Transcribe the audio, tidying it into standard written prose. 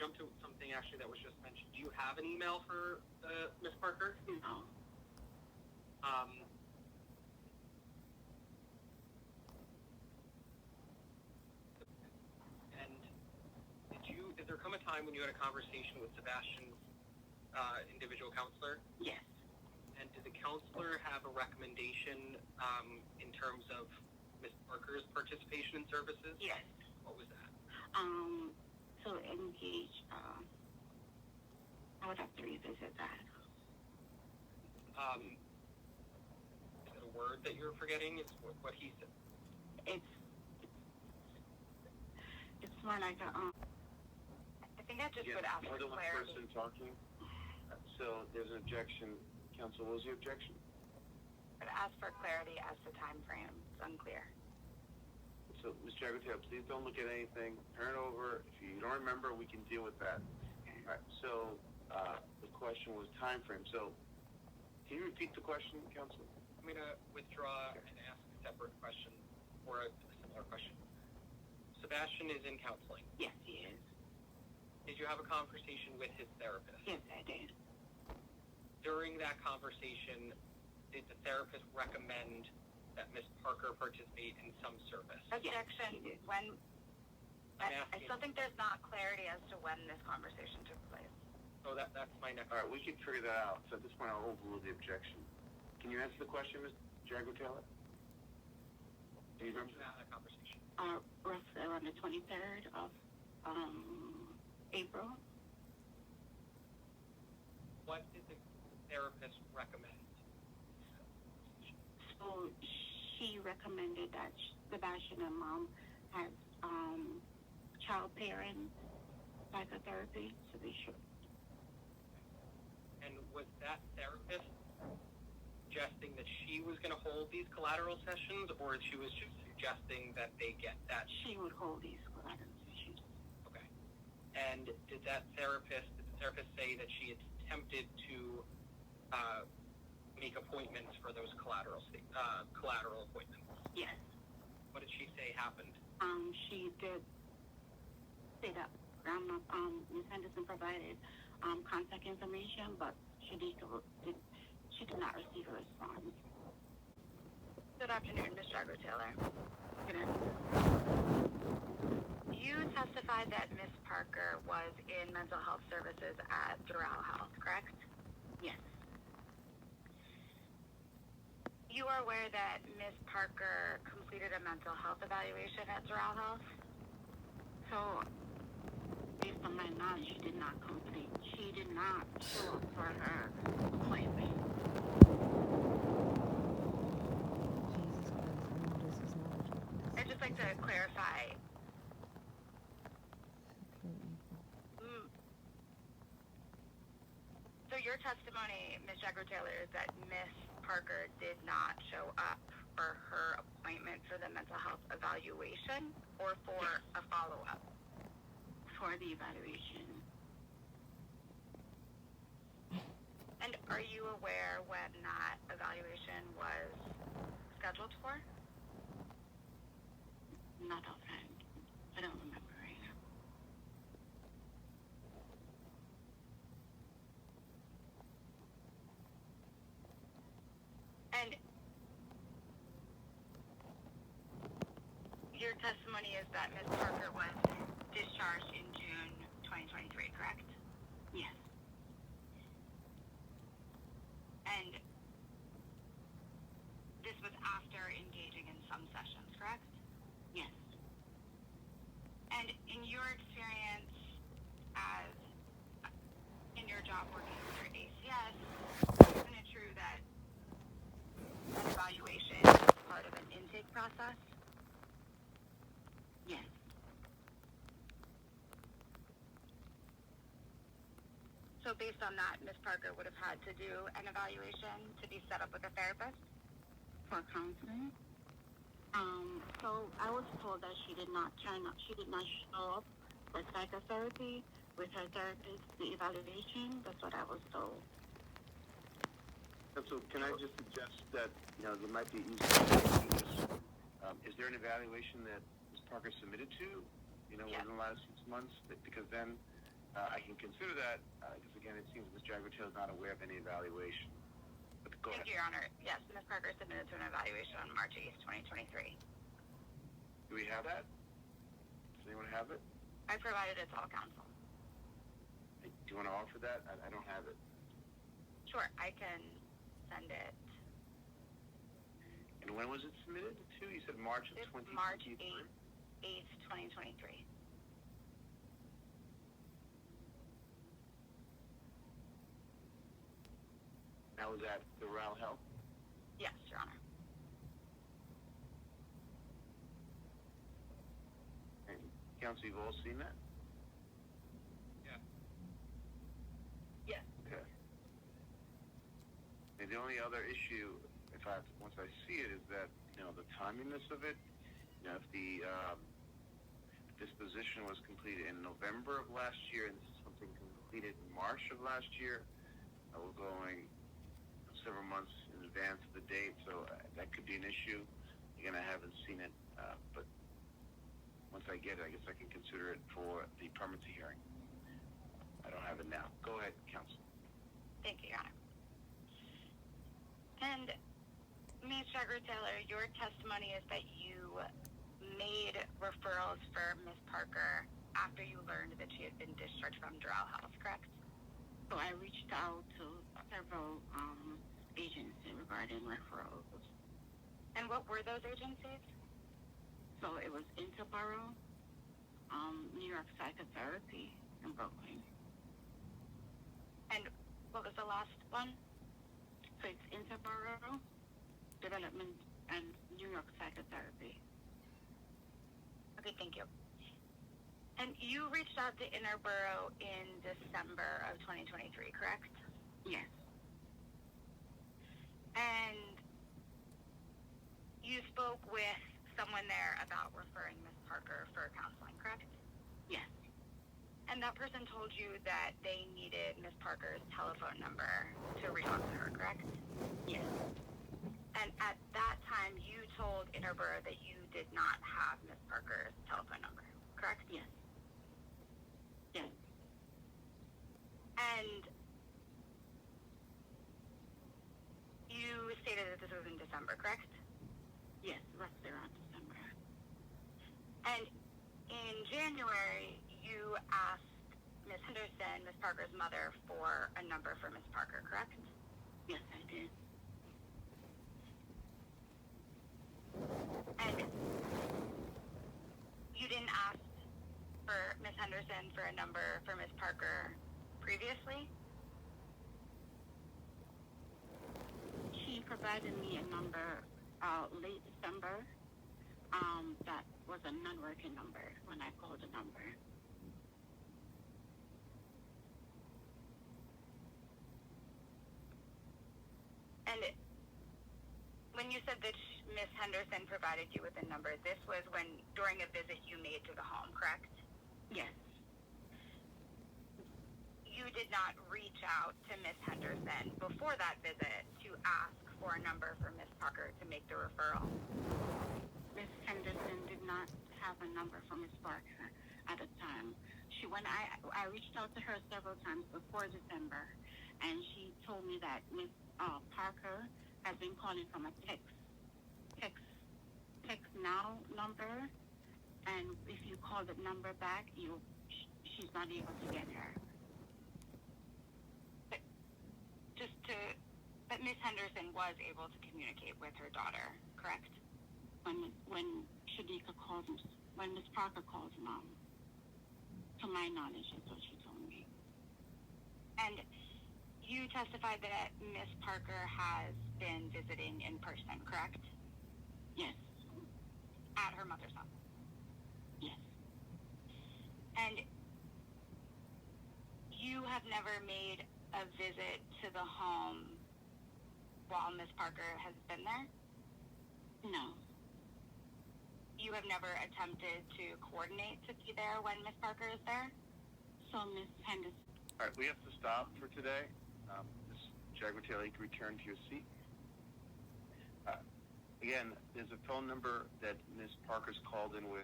jump to something actually that was just mentioned. Do you have an email for Ms. Parker? No. And did there come a time when you had a conversation with Sebastian's individual counselor? Yes. And did the counselor have a recommendation in terms of Ms. Parker's participation in services? Yes. What was that? To engage, I would have to revisit that. Is it a word that you're forgetting? Is what he said? It's more like a, I think I just would ask for More than one clarity. person talking. So there's an objection. Counsel, what was the objection? I'd ask for clarity as to time frame. It's unclear. So, Mr. Aguatero, please don't look at anything. Turn it over. If you don't remember, we can deal with that. All right. So the question was time frame. So can you repeat the question, Counsel? I'm going to withdraw and ask a separate question or a similar question. Sebastian is in counseling. yes, he is. Did you have a conversation with his therapist? Yes, I did. During that conversation, did the therapist recommend that Ms. Parker participate in some service? Objection. Yes. When I'm I asking. still think there's not clarity as to when this conversation took place. So that's my next. All right, we can figure that out. So at this point, I'll overrule the objection. Can you answer the question, Mr. Aguatero? Do you remember? That conversation. Roughly around the 23rd of April. What did the therapist recommend? So she recommended that Sebastian and Mom has child parent psychotherapy to be sure. And was that therapist suggesting that she was going to hold these collateral sessions, or she was just suggesting that they get that? She would hold these collateral sessions. Okay. And did the therapist say that she attempted to make appointments for those collateral appointments? Yes. What did she say happened? She did say that Ms. Henderson provided contact information, but she did not receive a response. Good afternoon, Mr. Aguatero. Good afternoon. You testified that Ms. Parker was in mental health services at Doral Health, correct? Yes. You are aware that Ms. Parker completed a mental health evaluation at Doral Health? So, based on my knowledge, she did not complete. She did not show up for her appointment. I'd just like to clarify. So your testimony, Ms. Jagger-Taylor, is that Ms. Parker did not show up for her appointment for the mental health evaluation or for a follow-up? For the evaluation. And are you aware when that evaluation was scheduled for? Not offhand. I don't remember right now. And your testimony is that Ms. Parker was discharged in June 2023, correct? Yes. And this was after engaging in some sessions, correct? Yes. And in your experience as in your job working for ACS, isn't it true that an evaluation is part of an intake process? Yes. So based on that, Ms. Parker would have had to do an evaluation to be set up with a therapist? For counseling. So I was told that she did not show up for psychotherapy with her therapist, the evaluation. That's what I was told. So can I just suggest that, there might be easy way to do this. Is there an evaluation that Ms. Parker submitted to, Yes. within the last 6 months? Because then I can consider that, because again, it seems Ms. Jagratil is not aware of any evaluation. But go Thank ahead. you, Your Honor. Yes, Ms. Parker submitted to an evaluation on March 8th, 2023. Do we have that? Does anyone have it? I provided it to all counsel. Do you want to offer that? I don't have it. Sure, I can send it. And when was it submitted to? You said March of It's 2023? March 8th, 2023. That was at Doral Health? Yes, Your Honor. And counsel, you've all seen that? Yeah. Yes. Okay. And the only other issue, once I see it, is that, the timeliness of it. If the disposition was completed in November of last year and this is something completed in March of last year, we're going several months in advance of the date, so that could be an issue. Again, I haven't seen it, but once I get it, I guess I can consider it for the permanency hearing. I don't have it now. Go ahead, counsel. Thank you, Your Honor. And Ms. Taylor, your testimony is that you made referrals for Ms. Parker after you learned that she had been discharged from Doral Health, correct? So I reached out to several agencies regarding referrals. And what were those agencies? So it was Interborough, New York Psychotherapy in Brooklyn. And what was the last one? So it's Interborough Development and New York Psychotherapy. Okay, thank you. And you reached out to Interborough in December of 2023, correct? Yes. And you spoke with someone there about referring Ms. Parker for counseling, correct? Yes. And that person told you that they needed Ms. Parker's telephone number to reach out to her, correct? Yes. And at that time, you told Interborough that you did not have Ms. Parker's telephone number, correct? Yes. Yes. And you stated that this was in December, correct? Yes, roughly around December. And in January, you asked Ms. Henderson, Ms. Parker's mother, for a number for Ms. Parker, correct? Yes, I did. And you didn't ask for Ms. Henderson for a number for Ms. Parker previously? She provided me a number late December that was a non-working number when I called the number. And when you said that Ms. Henderson provided you with a number, this was during a visit you made to the home, correct? Yes. You did not reach out to Ms. Henderson before that visit to ask for a number for Ms. Parker to make the referral. Miss Henderson did not have a number for Miss Parker at the time. I reached out to her several times before December, and she told me that Miss Parker has been calling from a text now number, and if you call the number back, she's not able to get her. But Ms. Henderson was able to communicate with her daughter, correct? When Shadika calls him, when Miss Parker calls mom, to my knowledge, that's what she told me. And you testified that Miss Parker has been visiting in person, correct? Yes. At her mother's house. Yes. And you have never made a visit to the home while Miss Parker has been there? No. You have never attempted to coordinate to be there when Miss Parker is there? So Miss Henderson. All right, we have to stop for today. Ms. Jagratil, you can return to your seat. Again, there's a phone number that Ms. Parker's called in with.